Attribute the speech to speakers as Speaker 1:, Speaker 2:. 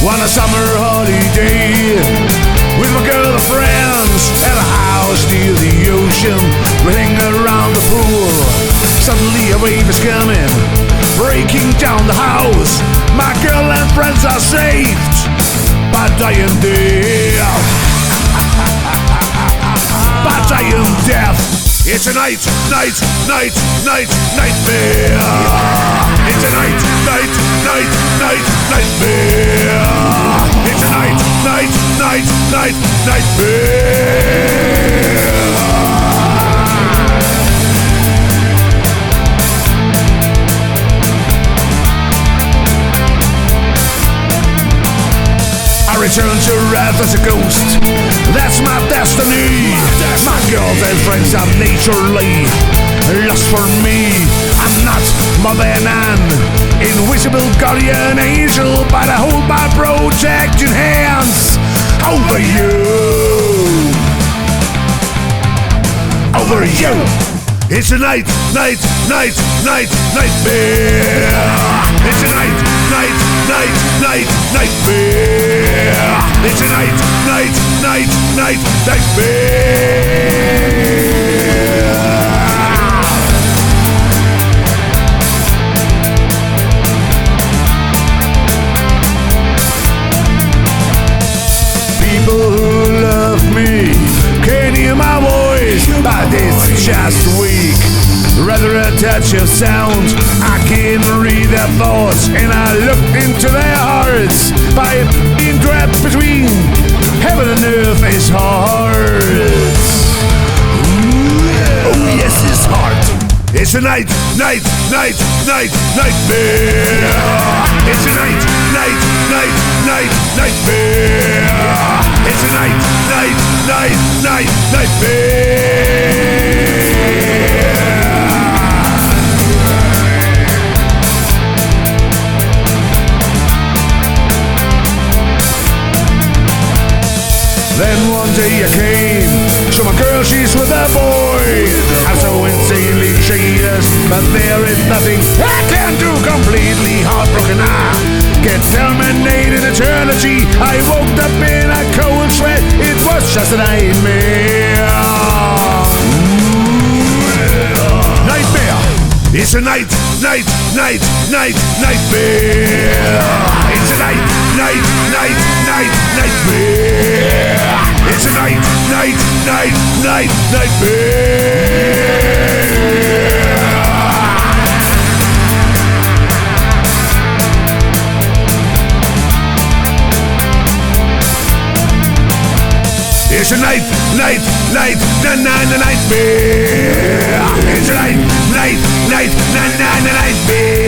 Speaker 1: on a summer holiday with my girlfriends at a house near the ocean. We hang around the pool. Suddenly a wave is coming, breaking down the house. My girl and friends are saved by dying death. By dying death. It's a nightmare. It's a nightmare. It's a nightmare. Return to Earth as a ghost. That's my destiny. My girls and friends are naturally lost for me. I'm not more than an invisible guardian angel, but I hold my protecting hands over you. Over you. It's a nightmare. It's a nightmare. It's a nightmare. People who love me can hear my voice, but it's just weak. Rather a touch of sound. I can read their thoughts, and I look into their hearts. By being trapped between heaven and earth is hard. Oh yes, it's hard. It's a nightmare. It's a nightmare. It's a nightmare. Then one day I came to my girl, she's with a boy. I'm so insanely cheated, but there is nothing I can do. Completely heartbroken, I get terminated eternity. I woke up in a cold sweat, it was just a nightmare. Nightmare. It's a nightmare. It's a nightmare. It's a nightmare. It's a nightmare. It's a nightmare.